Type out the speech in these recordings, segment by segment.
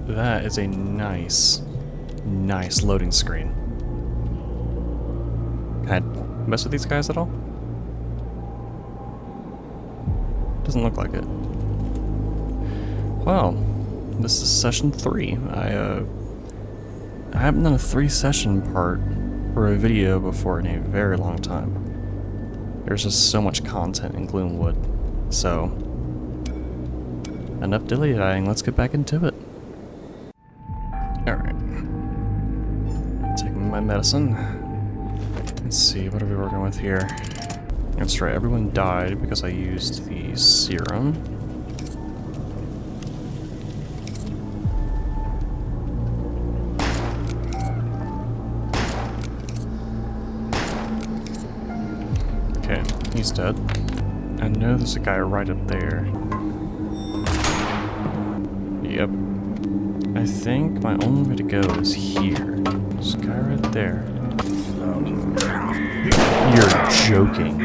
That is a nice loading screen. Can I mess with these guys at all? Doesn't look like it. Well, this is session 3. I haven't done a 3-session part for a video before in a very long time. There's just so much content in Gloomwood. So, enough dilly-dallying, let's get back into it. Alright. Taking my medicine. Let's see, what are we working with here? That's right, everyone died because I used the serum. Okay, he's dead. I know there's a guy right up there. Yep. I think my only way to go is here. This guy right there. You're joking.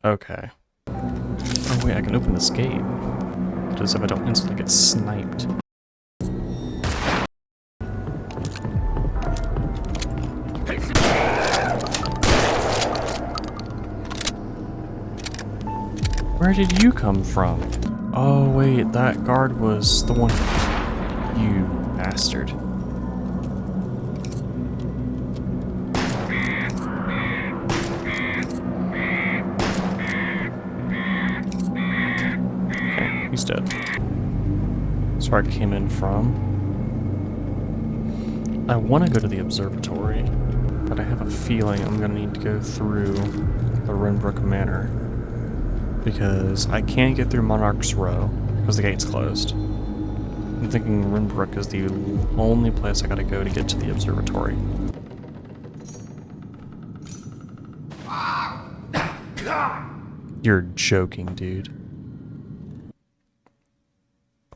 Okay. Oh wait, I can open this gate. Just if I don't instantly get sniped. Where did you come from? Oh wait, that guard was the one. You bastard. Okay, he's dead. That's where I came in from. I want to go to the observatory, but I have a feeling I'm gonna need to go through the Renbrook Manor. Because I can't get through Monarch's Row because the gate's closed. I'm thinking Renbrook is the only place I gotta go to get to the observatory. You're joking, dude.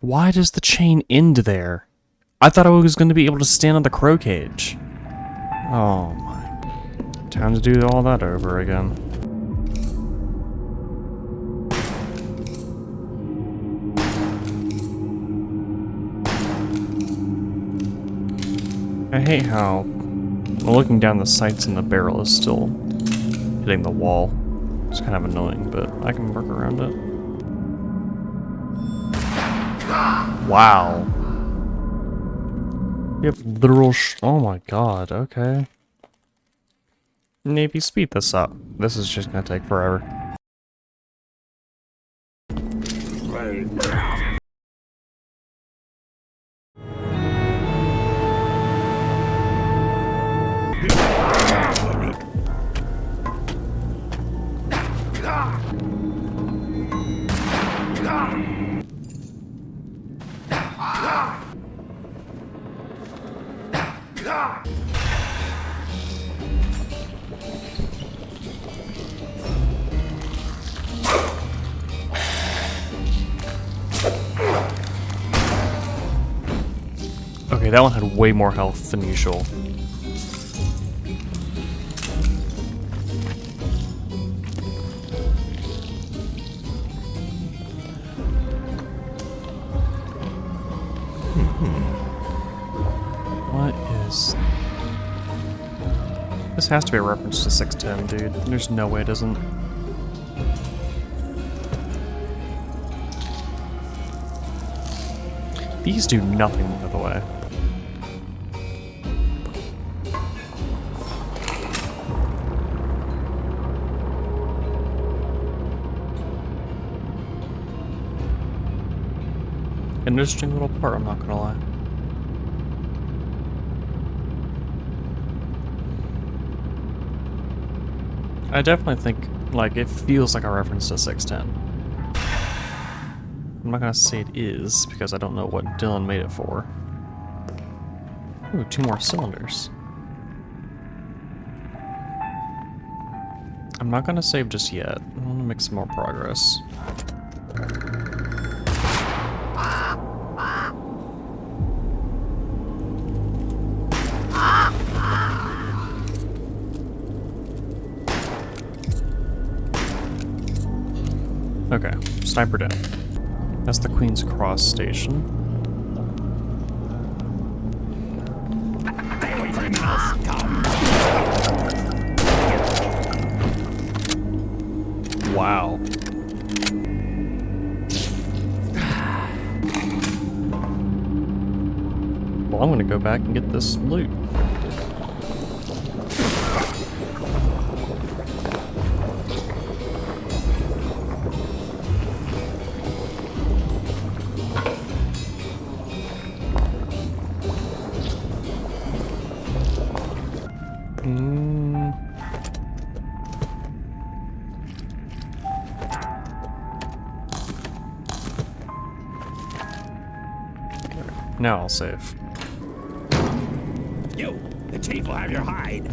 Why does the chain end there? I thought I was going to be able to stand on the crow cage. Oh my. Time to do all that over again. I hate how looking down the sights in the barrel is still hitting the wall. It's kind of annoying, but I can work around it. Wow. You have literal oh my god, okay. Maybe speed this up. This is just gonna take forever. Okay, that one had way more health than usual. What is... This has to be a reference to 610, dude. There's no way it isn't. These do nothing, by the way. An interesting little part, I'm not gonna lie. I definitely think, like, it feels like a reference to 610. I'm not gonna say it is, because I don't know what Dylan made it for. Ooh, 2 more cylinders. I'm not gonna save just yet. I wanna make some more progress. Okay, sniper down. That's the Queen's Cross station. Stay away from him, mouse. Come. Wow. Well, I'm gonna go back and get this loot. Now I'll save. You, the chief will have your hide.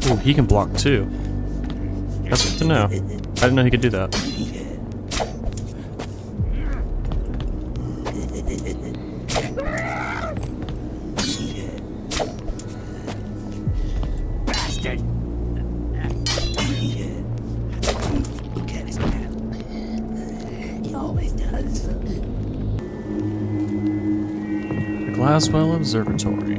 Ooh, he can block too. That's good to know. I didn't know he could do that. Bastard! Look at his man. He always does. The Glaswell Observatory.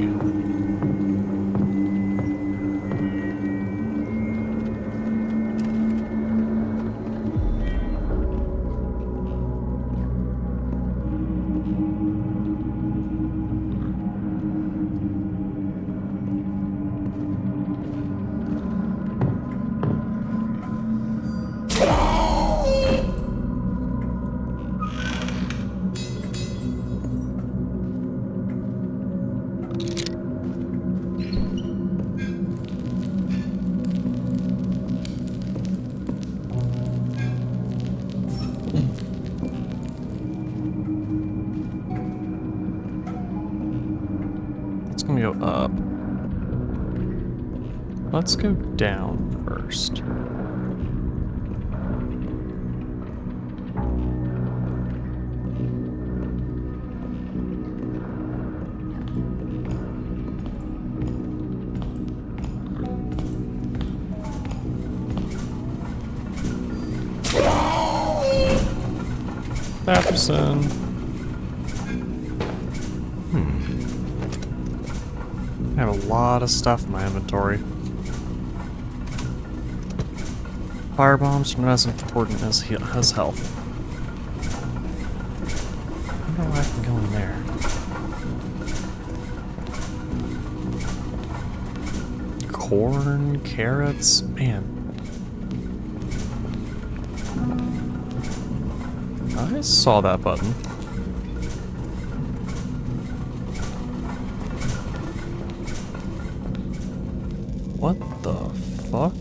It's gonna go up. Let's go down first. Patterson. I have a lot of stuff in my inventory. Firebombs are not as important as his health. I wonder why I can go in there. Corn, carrots, man. I saw that button. What the fuck?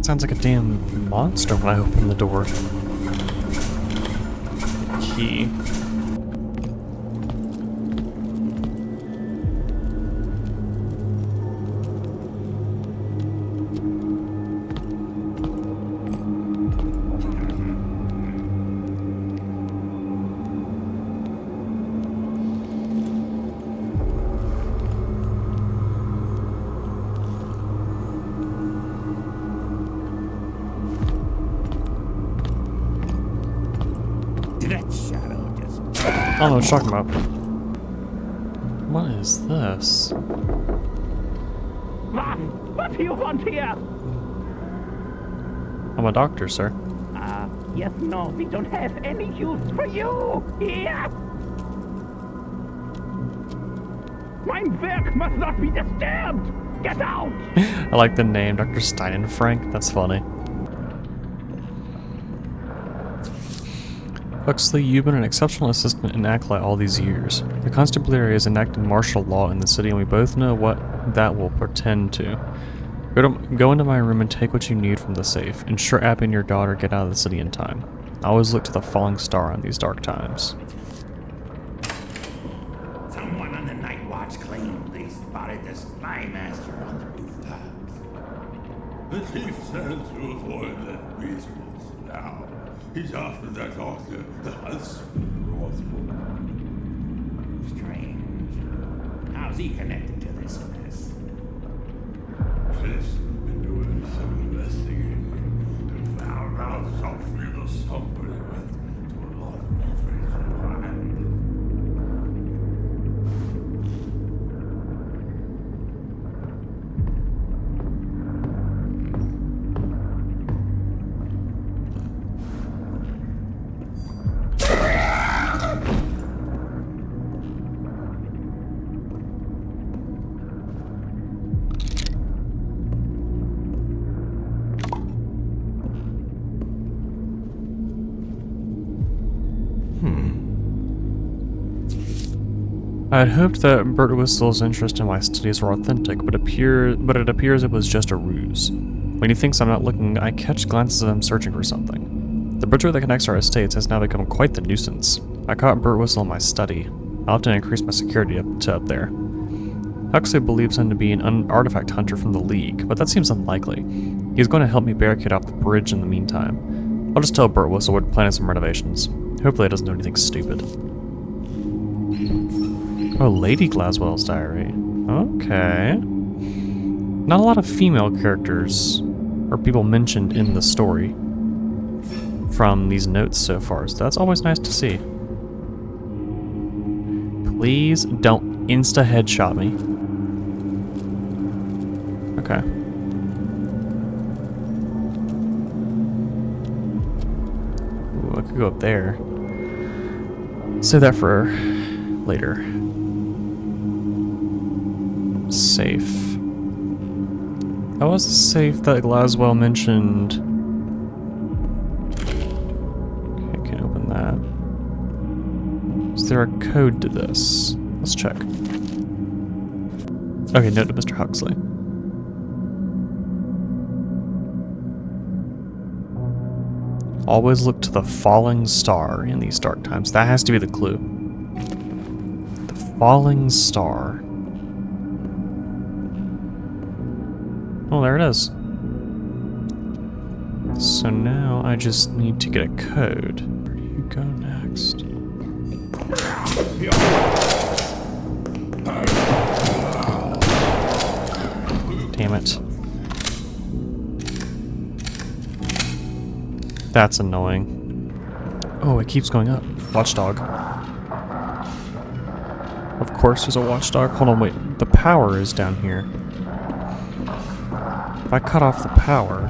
Sounds like a damn monster when I open the door. Key. That shadow just... I don't know what you're talking about. What is this? What do you want here? I'm a doctor, sir. Yes, no, we don't have any use for you. Here! Mein Werk must not be disturbed! Get out! I like the name, Dr. Stein and Frank. That's funny. Huxley, you've been an exceptional assistant and acolyte all these years. The constabulary has enacted martial law in the city, and we both know what that will portend to. Go into my room and take what you need from the safe. Ensure Abby and your daughter get out of the city in time. I always look to the falling star in these dark times. Someone on the night watch claimed they spotted the spy master on the rooftops. The chief says to avoid that reasonable now. He's after that doctor, the husband, Strange. How's he connected to this mess? Chris has been doing some investigating and found out something that somebody went to a lot of efforts to find. I had hoped that Bert Whistle's interest in my studies were authentic, but it appears it was just a ruse. When he thinks I'm not looking, I catch glances of him searching for something. The bridgeway that connects our estates has now become quite the nuisance. I caught Bert Whistle in my study. I'll have to increase my security up there. Huxley believes him to be an artifact hunter from the League, but that seems unlikely. He's going to help me barricade off the bridge in the meantime. I'll just tell Bert Whistle we're planning some renovations. Hopefully it doesn't do anything stupid. Oh, Lady Glaswell's diary. Okay. Not a lot of female characters or people mentioned in the story from these notes so far, so that's always nice to see. Please don't insta-headshot me. Okay. Ooh, I could go up there. Save that for later. Safe. That was the safe that Glaswell mentioned. Okay, I can't open that. Is there a code to this? Let's check. Okay, note to Mr. Huxley. Always look to the falling star in these dark times. That has to be the clue. The falling star. Oh, there it is. So now I just need to get a code. Where do you go next? Damn it. That's annoying. Oh, it keeps going up. Watchdog. Of course there's a watchdog. Hold on, wait. The power is down here. If I cut off the power,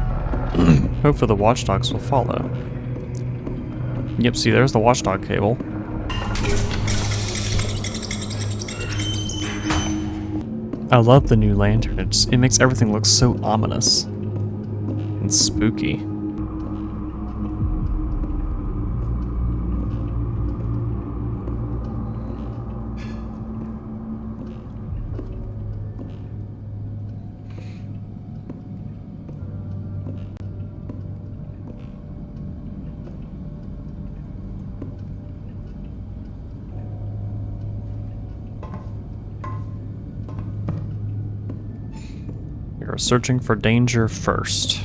hopefully the watchdogs will follow. Yep, see, there's the watchdog cable. I love the new lantern. It makes everything look so ominous and spooky. We're searching for danger first.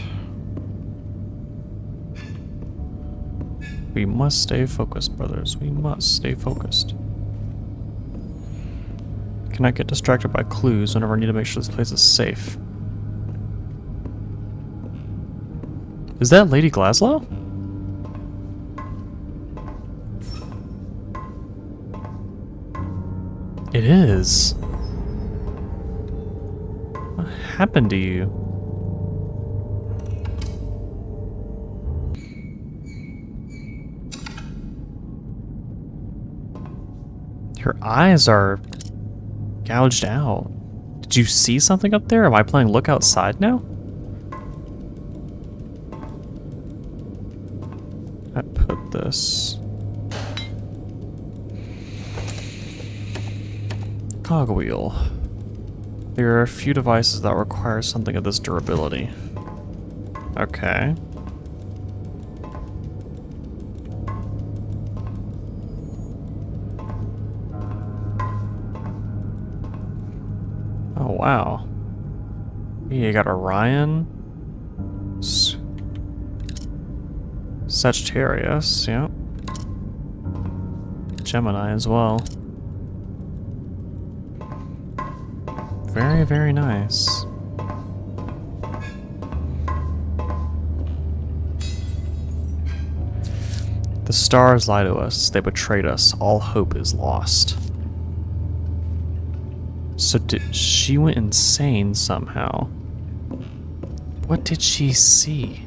We must stay focused, brothers. We must stay focused. Cannot get distracted by clues whenever I need to make sure this place is safe. Is that Lady Glaslow? It is. What happened to you? Her eyes are gouged out. Did you see something up there? Am I playing look outside now? I put this Cogwheel. There are a few devices that require something of this durability. Okay. Oh, wow. Yeah, you got Orion. Sagittarius, yeah. Gemini as well. Very, very nice. The stars lie to us. They betrayed us. All hope is lost. So she went insane somehow. What did she see?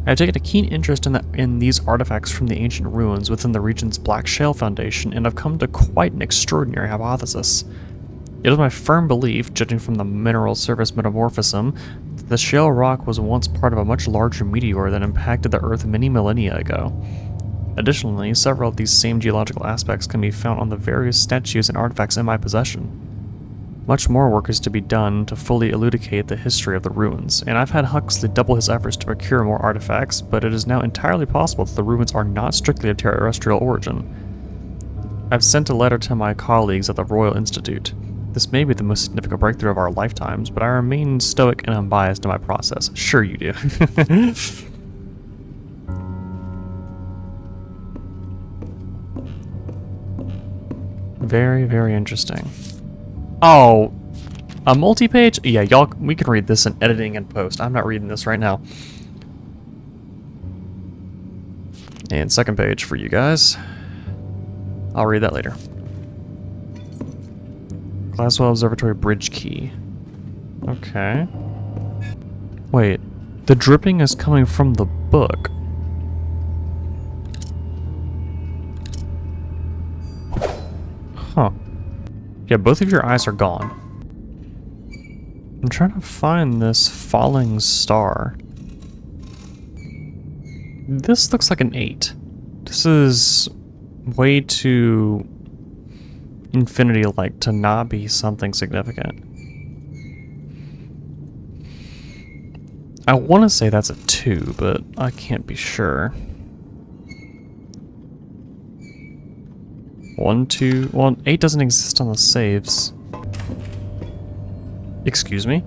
I've taken a keen interest in these artifacts from the ancient ruins within the region's Black Shale Foundation, and I've come to quite an extraordinary hypothesis. It is my firm belief, judging from the mineral surface metamorphism, that the shale rock was once part of a much larger meteor that impacted the Earth many millennia ago. Additionally, several of these same geological aspects can be found on the various statues and artifacts in my possession. Much more work is to be done to fully elucidate the history of the ruins, and I've had Huxley double his efforts to procure more artifacts, but it is now entirely possible that the ruins are not strictly of terrestrial origin. I've sent a letter to my colleagues at the Royal Institute. This may be the most significant breakthrough of our lifetimes, but I remain stoic and unbiased in my process. Sure you do. Very, very interesting. Oh, a multi-page? Yeah, y'all, we can read this in editing and post. I'm not reading this right now. And second page for you guys. I'll read that later. Glasgow Observatory Bridge Key. Okay. Wait, the dripping is coming from the book. Huh. Yeah, both of your eyes are gone. I'm trying to find this falling star. This looks like an 8. This is way too infinity-like to not be something significant. I want to say that's a 2, but I can't be sure. 1, 2, well, 8 doesn't exist on the saves. Excuse me?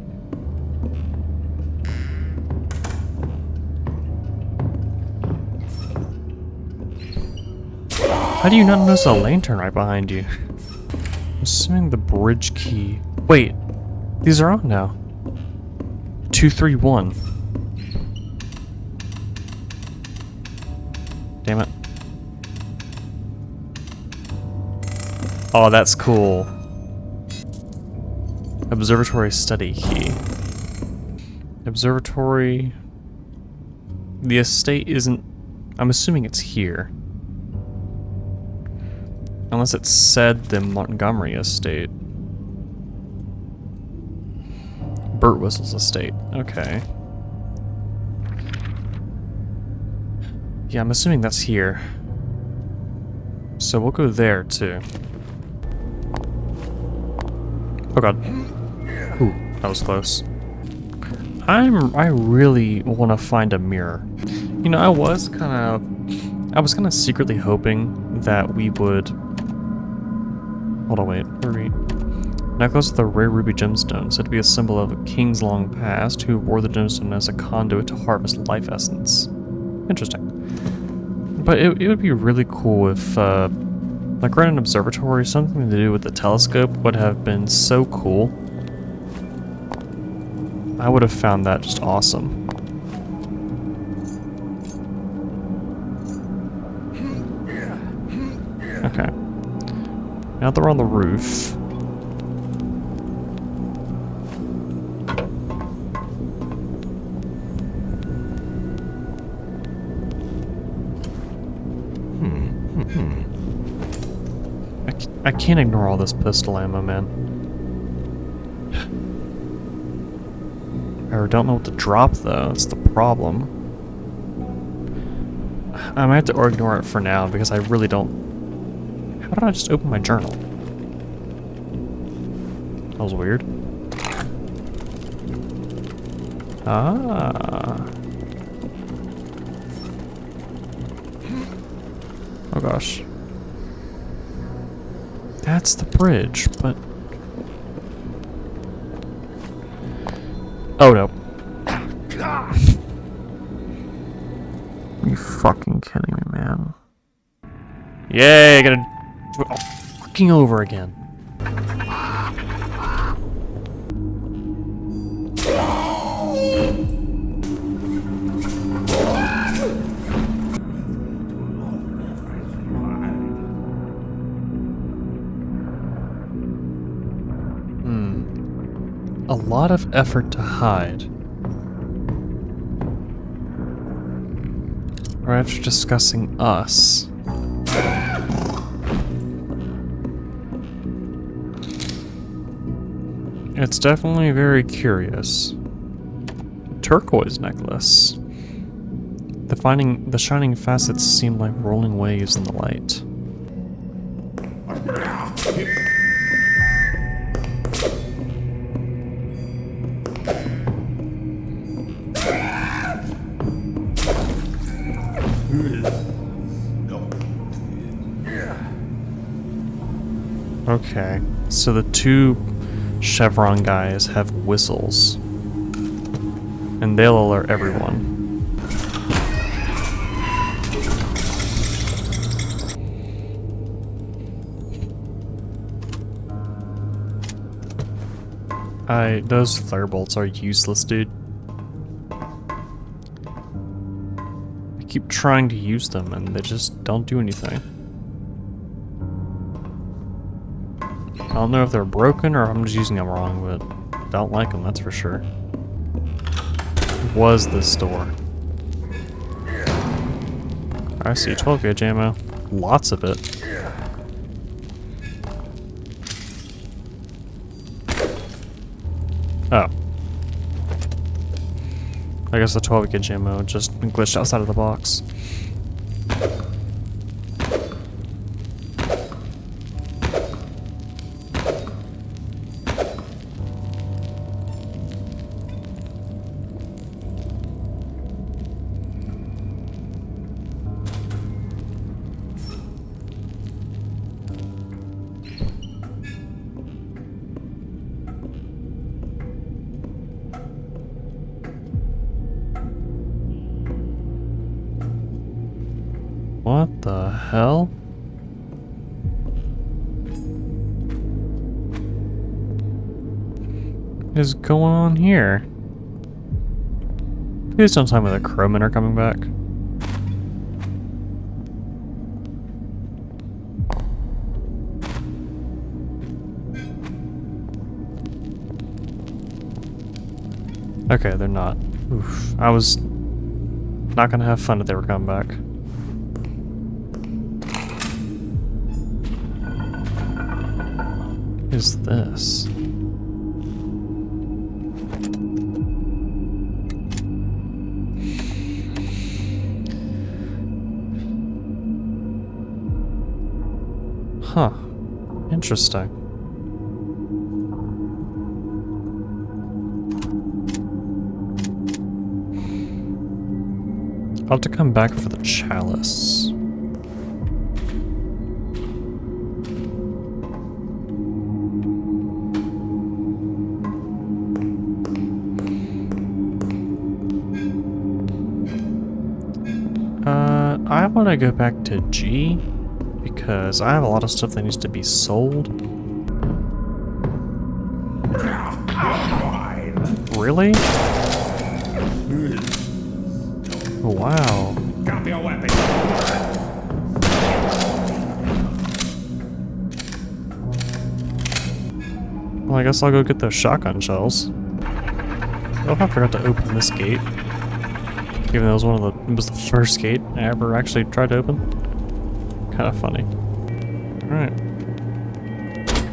How do you not notice a lantern right behind you? I'm assuming the bridge key. Wait, these are on now. 2, 3, 1. Damn it. Oh, that's cool. Observatory study key. Observatory. The estate isn't. I'm assuming it's here. Unless it said the Montgomery estate. Birtwhistle's estate. Okay. Yeah, I'm assuming that's here. So we'll go there too. Oh god. Ooh, that was close. I really want to find a mirror. You know, I was kind of secretly hoping that we would. Hold on, wait. Where are we? Necklace with a rare ruby gemstone, said to be a symbol of a king's long past who wore the gemstone as a conduit to harvest life essence. Interesting. But it would be really cool if, like right in an observatory, something to do with the telescope would have been so cool. I would have found that just awesome. Okay. Now that we're on the roof. I can't ignore all this pistol ammo, man. I don't know what to drop, though. That's the problem. I might have to ignore it for now, because I really don't How did I just open my journal? That was weird. Ah. Oh gosh. That's the bridge, but... Oh no. Are you fucking kidding me, man? Yay, I gotta do it all fucking over again. A lot of effort to hide. Right after discussing us. It's definitely very curious. Turquoise necklace. The shining facets seem like rolling waves in the light. Okay, so the two chevron guys have whistles, and they'll alert everyone. Those flare bolts are useless, dude. I keep trying to use them and they just don't do anything. I don't know if they're broken or I'm just using them wrong, but I don't like them, that's for sure. Was this door? I see 12 gauge ammo. Lots of it. Oh. I guess the 12 gauge ammo just glitched outside of the box. What the hell? What is going on here? Please don't tell me the crowmen are coming back. Okay, they're not. Oof. I was not gonna have fun if they were coming back. What is this? Huh. Interesting. I'll have to come back for the chalice. I want to go back to G because I have a lot of stuff that needs to be sold. Really? Wow. Drop your weapon. Well, I guess I'll go get those shotgun shells. Oh, I forgot to open this gate. Even though it was the first gate I ever actually tried to open. Kind of funny. Alright.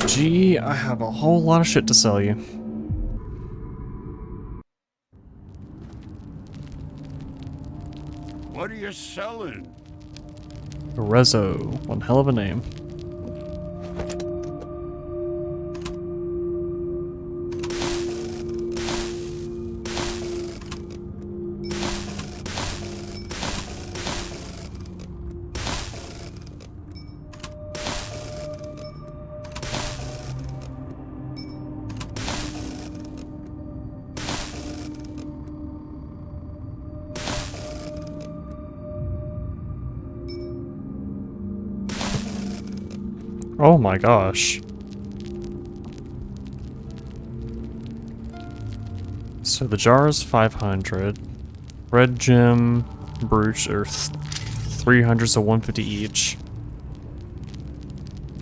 Gee, I have a whole lot of shit to sell you. What are you selling? Rezo, one hell of a name. Oh my gosh. So the jar is 500. Red gem brooch are 300, so 150 each.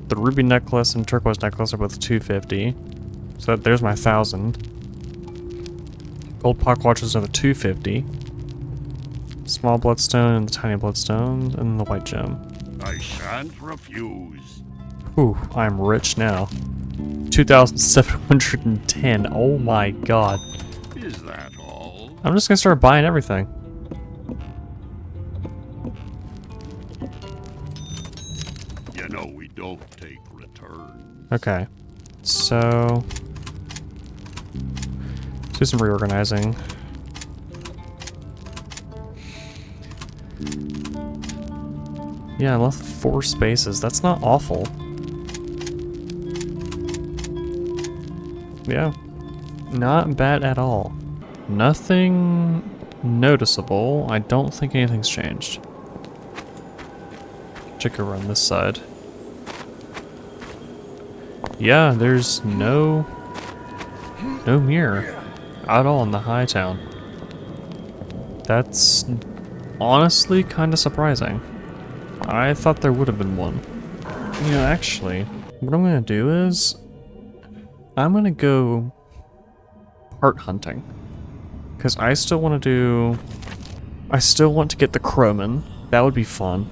The ruby necklace and turquoise necklace are both 250. So there's my 1,000. Gold pocket watch is another 250. Small bloodstone and the tiny bloodstone and the white gem. I shan't refuse. Whew, I'm rich now. 2,710. Oh my god. Is that all? I'm just gonna start buying everything. You know we don't take returns. Okay. So... do some reorganizing. Yeah, I left 4 spaces. That's not awful. Yeah. Not bad at all. Nothing noticeable. I don't think anything's changed. Check over on this side. Yeah, there's no mirror at all in the Hightown. That's honestly kind of surprising. I thought there would have been one. You know, actually, what I'm gonna do is I'm gonna go part hunting. Because I still want to get the crowman. That would be fun.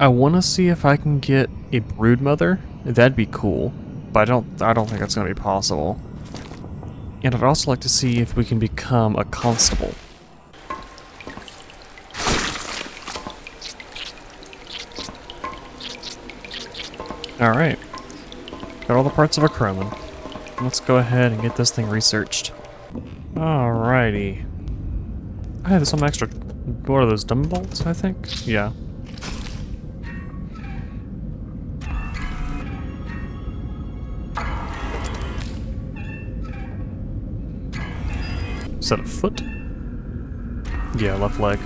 I want to see if I can get a brood mother. That'd be cool. But I don't think that's gonna be possible. And I'd also like to see if we can become a constable. Alright. Got all the parts of a crowman. Let's go ahead and get this thing researched. Alrighty. I have some extra... what are those, dumbbells, I think? Yeah. Is that a foot? Yeah, left leg.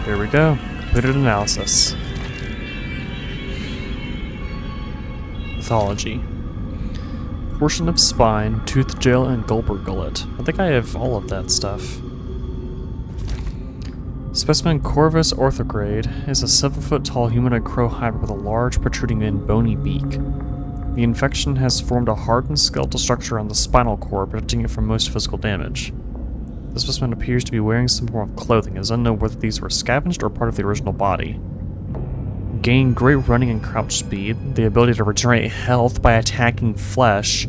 Here we go. Completed analysis. Pathology. Portion of spine, tooth gel, and Goldberg gullet. I think I have all of that stuff. Specimen Corvus orthograde is a 7-foot-tall humanoid crow hybrid with a large, protruding and bony beak. The infection has formed a hardened skeletal structure on the spinal cord, protecting it from most physical damage. The specimen appears to be wearing some form of clothing. It is unknown whether these were scavenged or part of the original body. Gain great running and crouch speed, the ability to regenerate health by attacking flesh,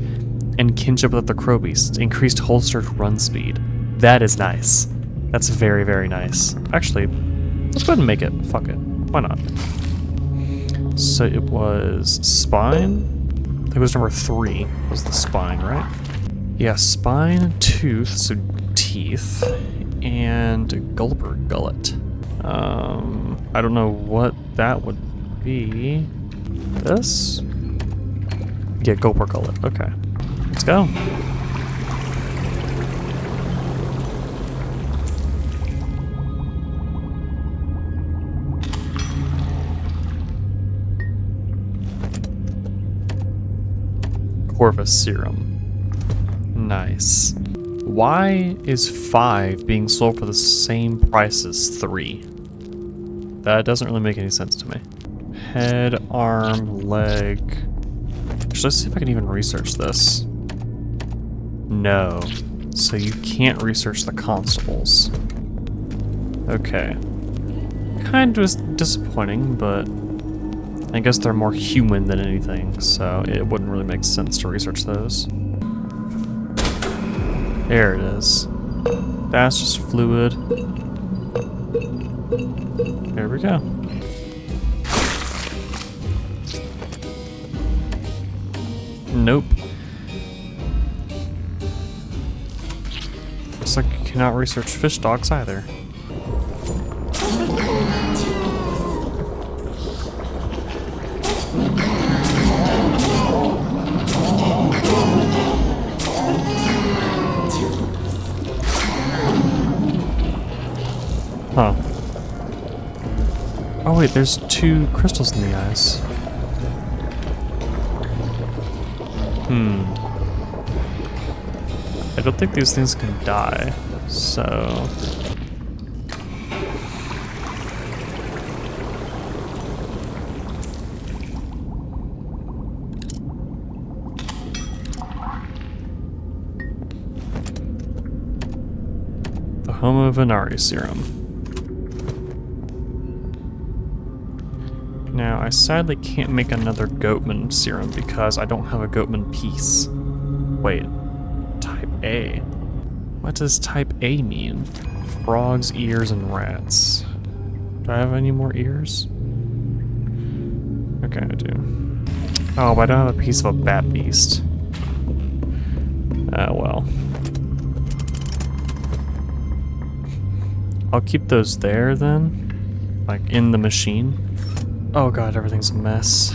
and kinship with the crow beast. Increased holstered run speed. That is nice. That's very, very nice. Actually, let's go ahead and make it. Fuck it. Why not? So it was spine. I think it was number 3 was the spine, right? Yeah, spine, tooth, so teeth, and Goldberg gullet. I don't know what that would be. This? Yeah, Goldberg gullet. Okay. Let's go. Corvus serum. Nice. Why is 5 being sold for the same price as 3? That doesn't really make any sense to me. Head, arm, leg. Actually, let's see if I can even research this. No. So you can't research the constables. Okay. Kind of disappointing, but I guess they're more human than anything, so it wouldn't really make sense to research those. There it is. That's just fluid. There we go. Nope. Looks like you cannot research fish dogs either. wait, there's 2 crystals in the eyes. I don't think these things can die, so... The Homo Venari serum. Now, I sadly can't make another Goatman serum because I don't have a Goatman piece. Wait, type A. What does type A mean? Frogs, ears, and rats. Do I have any more ears? Okay, I do. Oh, but I don't have a piece of a bat beast. Well. I'll keep those there then. Like, in the machine. Oh god, everything's a mess.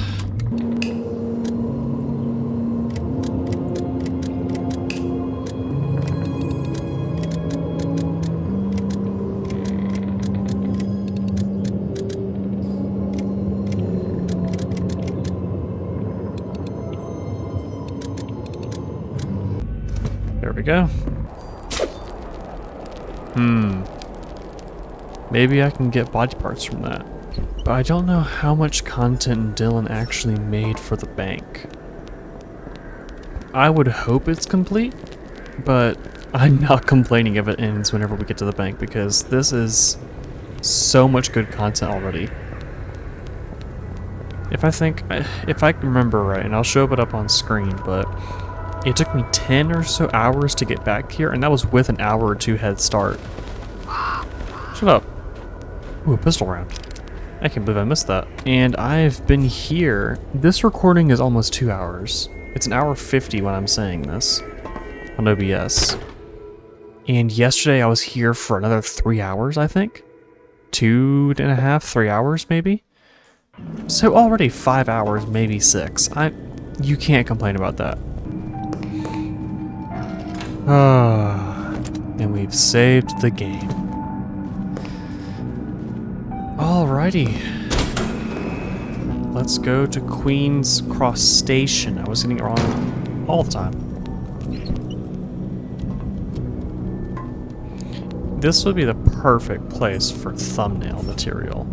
There we go. Maybe I can get body parts from that. But I don't know how much content Dylan actually made for the bank. I would hope it's complete, but I'm not complaining if it ends whenever we get to the bank because this is so much good content already. If I can remember right, and I'll show it up on screen, but it took me 10 or so hours to get back here, and that was with an hour or 2 head start. Shut up. Ooh, a pistol round. I can't believe I missed that. And I've been here. This recording is almost 2 hours. It's an hour 50 when I'm saying this on OBS. And yesterday I was here for another 3 hours, I think. 2.5, 3 hours maybe. So already 5 hours, maybe 6. You can't complain about that. And we've saved the game. Alrighty. Let's go to Queen's Cross Station. I was getting it wrong all the time. This would be the perfect place for thumbnail material.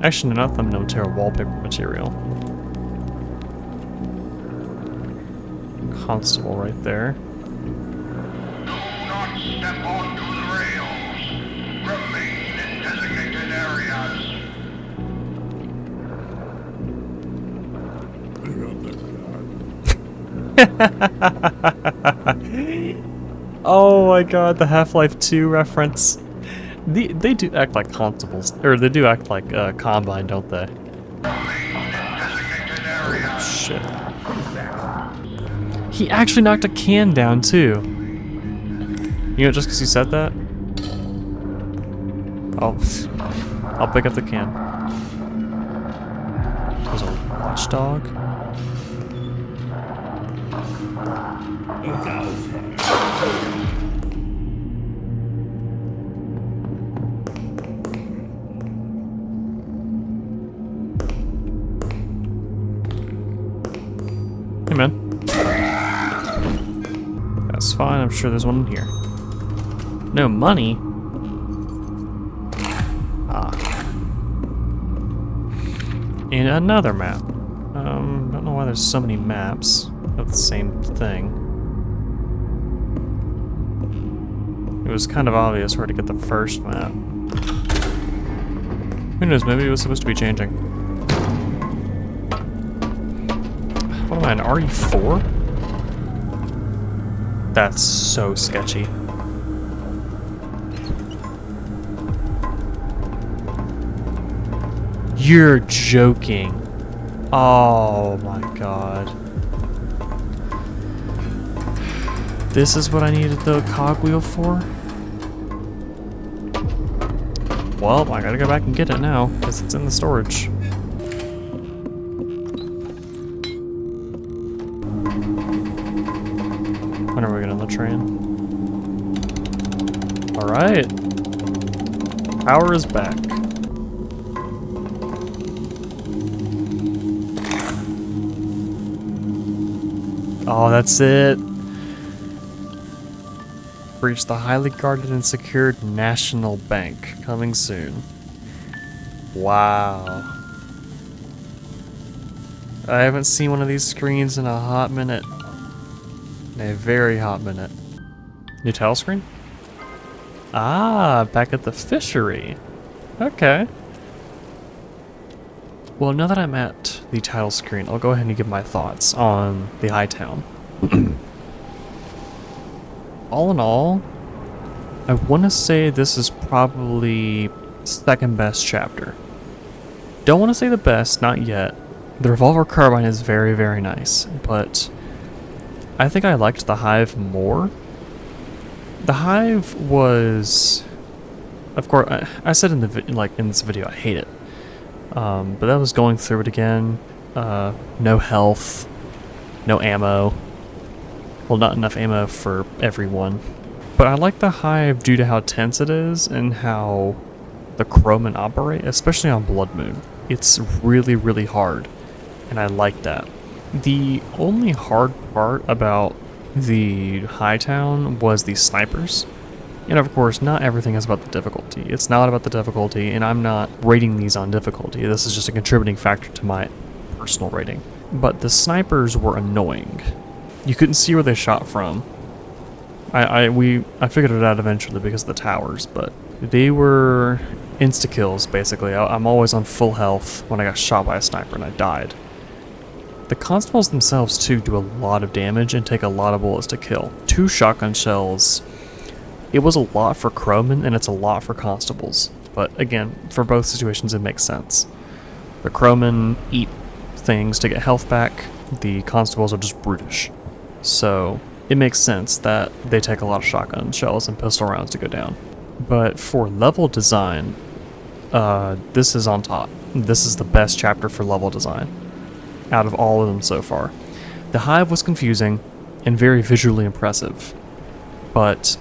Actually, not thumbnail material, wallpaper material. Constable right there. Do not step onto the rails. Remain in designated areas. Oh my god, the Half-Life 2 reference. They do act like constables, or they do act like Combine, don't they? Oh, shit. He actually knocked a can down too. You know, just because you said that? I'll pick up the can. There's a watchdog. Look out. Hey man. That's fine, I'm sure there's one in here. No money? And another map. Don't know why there's so many maps of the same thing. It was kind of obvious where to get the first map. Who knows, maybe it was supposed to be changing. What am I, an RE4? That's so sketchy. You're joking. Oh my god. This is what I needed the cogwheel for? Well, I gotta go back and get it now, because it's in the storage. When are we getting on the train? Alright. Power is back. Oh, that's it. Breach the highly guarded and secured National Bank. Coming soon. Wow. I haven't seen one of these screens in a hot minute. A very hot minute. New title screen? Ah, back at the fishery. Okay. Well, now that I'm at the title screen, I'll go ahead and give my thoughts on the Hightown. All in all, I want to say this is probably second best chapter. Don't want to say the best, not yet. The revolver carbine is very, very nice, but I think I liked the Hive more. The Hive was, of course, I said in the in this video I hate it, but I was going through it again. No health, no ammo. Well, not enough ammo for everyone. But I like the Hive due to how tense it is and how the crowmen operate, especially on Blood Moon. It's really, really hard, and I like that. The only hard part about the Hightown was the snipers. And of course, not everything is about the difficulty. It's not about the difficulty, and I'm not rating these on difficulty. This is just a contributing factor to my personal rating. But the snipers were annoying. You couldn't see where they shot from. I figured it out eventually because of the towers, but they were insta-kills, basically. I'm always on full health when I got shot by a sniper and I died. The constables themselves, too, do a lot of damage and take a lot of bullets to kill. 2 shotgun shells. It was a lot for crowmen, and it's a lot for constables. But again, for both situations, it makes sense. The crowmen eat things to get health back. The constables are just brutish. So it makes sense that they take a lot of shotgun shells and pistol rounds to go down. But for level design, this is on top. This is the best chapter for level design out of all of them so far. The Hive was confusing and very visually impressive, but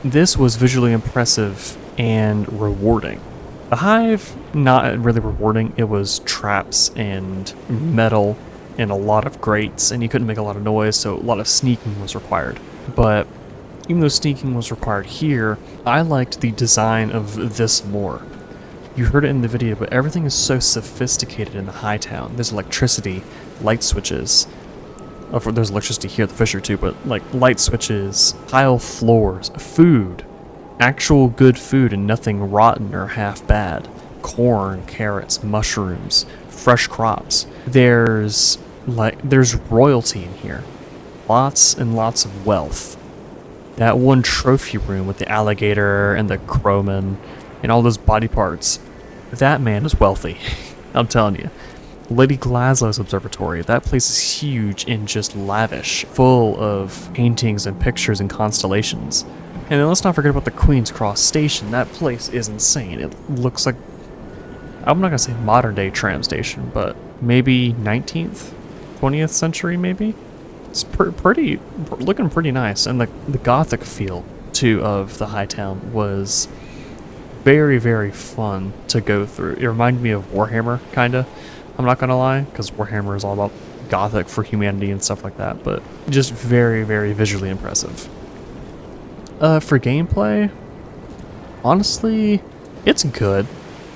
this was visually impressive and rewarding. The Hive, not really rewarding. It was traps and metal and a lot of grates, and you couldn't make a lot of noise, so a lot of sneaking was required. But even though sneaking was required here, I liked the design of this more. You heard it in the video, but everything is so sophisticated in the Hightown. There's electricity, light switches. Oh, there's electricity here at the Fisher too, but like light switches, tile floors, food, actual good food and nothing rotten or half bad. Corn, carrots, mushrooms, fresh crops. There's royalty in here. Lots and lots of wealth. That one trophy room with the alligator and the crowman and all those body parts. That man is wealthy. I'm telling you. Lady Glaslow's observatory. That place is huge and just lavish, full of paintings and pictures and constellations. And then let's not forget about the Queen's Cross Station. That place is insane. It looks like, I'm not gonna say modern day tram station, but maybe 19th, 20th century maybe? It's looking pretty nice. And the Gothic feel too of the Hightown was very, very fun to go through. It reminded me of Warhammer, kinda. I'm not gonna lie, because Warhammer is all about Gothic for humanity and stuff like that, but just very, very visually impressive. For gameplay, honestly, it's good.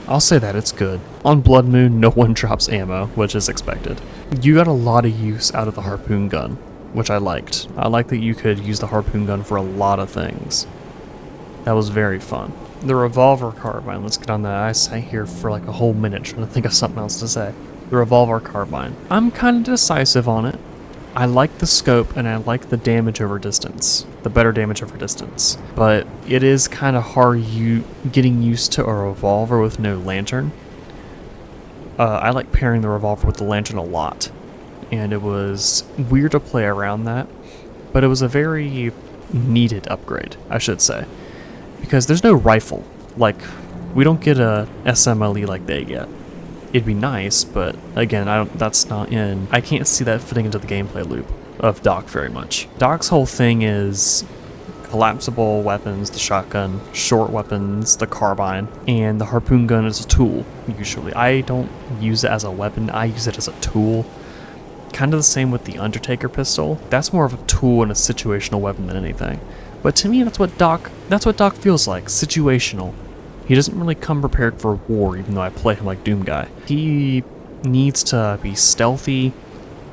I'll say that, it's good. On Blood Moon, no one drops ammo, which is expected. You got a lot of use out of the harpoon gun, which I liked. I like that you could use the harpoon gun for a lot of things. That was very fun. The revolver carbine, let's get on that. I sat here for like a whole minute trying to think of something else to say. The revolver carbine. I'm kind of decisive on it. I like the scope and I like the damage over distance. The better damage over distance. But it is kind of hard getting used to a revolver with no lantern. I like pairing the revolver with the lantern a lot. And it was weird to play around that. But it was a very needed upgrade, I should say. Because there's no rifle. Like, we don't get a SMLE like they get. It'd be nice, but again, I can't see that fitting into the gameplay loop of Doc very much. Doc's whole thing is collapsible weapons, the shotgun, short weapons, the carbine, and the harpoon gun is a tool, usually. I don't use it as a weapon, I use it as a tool. Kind of the same with the Undertaker pistol. That's more of a tool and a situational weapon than anything. But to me, that's what Doc feels like, situational. He doesn't really come prepared for war, even though I play him like Doom Guy. He needs to be stealthy,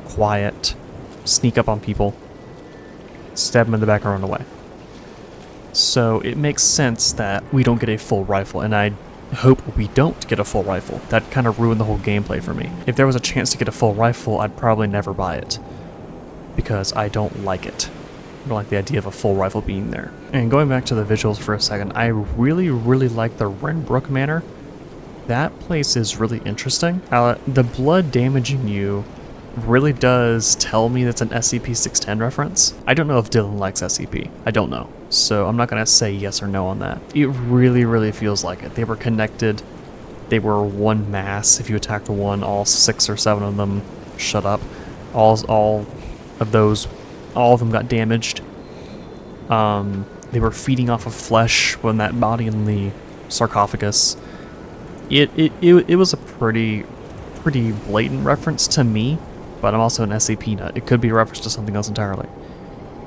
quiet, sneak up on people, stab them in the back and run away. So it makes sense that we don't get a full rifle, and I hope we don't get a full rifle. That kind of ruined the whole gameplay for me. If there was a chance to get a full rifle, I'd probably never buy it, because I don't like it. I don't like the idea of a full rifle being there. And going back to the visuals for a second, I really, really like the Renbrook Manor. That place is really interesting. The blood damaging you really does tell me that's an SCP-610 reference. I don't know if Dylan likes SCP. I don't know. So I'm not going to say yes or no on that. It really, really feels like it. They were connected. They were one mass. If you attacked one, all 6 or 7 of them shut up. All of them got damaged. They were feeding off of flesh when that body in the sarcophagus. It was a pretty blatant reference to me, but I'm also an SCP nut. It could be a reference to something else entirely.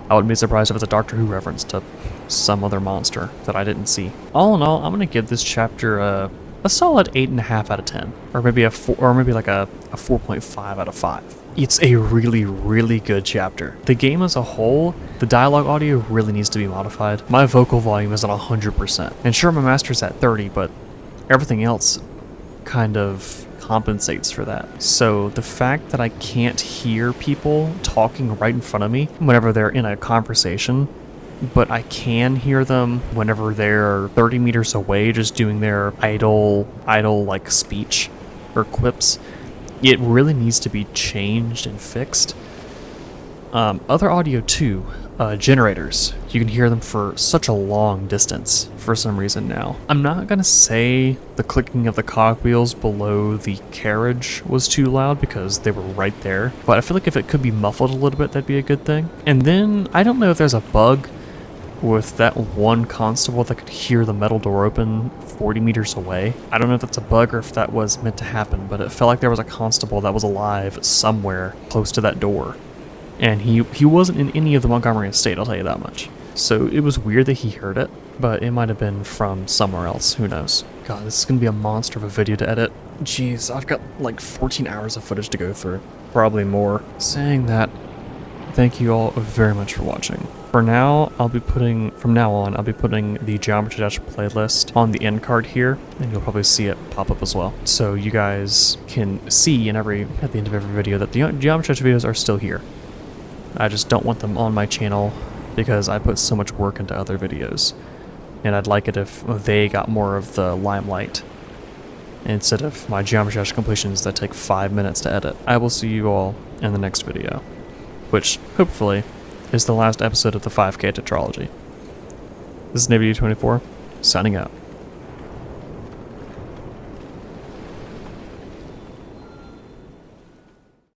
I wouldn't be surprised if it's a Doctor Who reference to some other monster that I didn't see. All in all, I'm gonna give this chapter a solid 8.5 out of 10, or maybe a 4.5 out of 5. It's a really, really good chapter. The game as a whole, the dialogue audio really needs to be modified. My vocal volume is at 100%, and sure, my master's at 30, but everything else kind of compensates for that. So the fact that I can't hear people talking right in front of me whenever they're in a conversation, but I can hear them whenever they're 30 meters away just doing their idle like speech or quips, it really needs to be changed and fixed. Other audio too. Generators. You can hear them for such a long distance for some reason now. I'm not gonna say the clicking of the cogwheels below the carriage was too loud because they were right there, but I feel like if it could be muffled a little bit, that'd be a good thing. And then, I don't know if there's a bug with that one constable that could hear the metal door open 40 meters away. I don't know if that's a bug or if that was meant to happen, but it felt like there was a constable that was alive somewhere close to that door. And he wasn't in any of the Montgomery estate, I'll tell you that much. So it was weird that he heard it, but it might have been from somewhere else, who knows. God, this is going to be a monster of a video to edit. Jeez, I've got like 14 hours of footage to go through. Probably more. Saying that, thank you all very much for watching. From now on, I'll be putting the Geometry Dash playlist on the end card here, and you'll probably see it pop up as well. So you guys can see at the end of every video that the Geometry Dash videos are still here. I just don't want them on my channel because I put so much work into other videos. And I'd like it if they got more of the limelight instead of my Geometry Dash completions that take 5 minutes to edit. I will see you all in the next video, which hopefully is the last episode of the 5K tetralogy. This is NavyD24, signing out.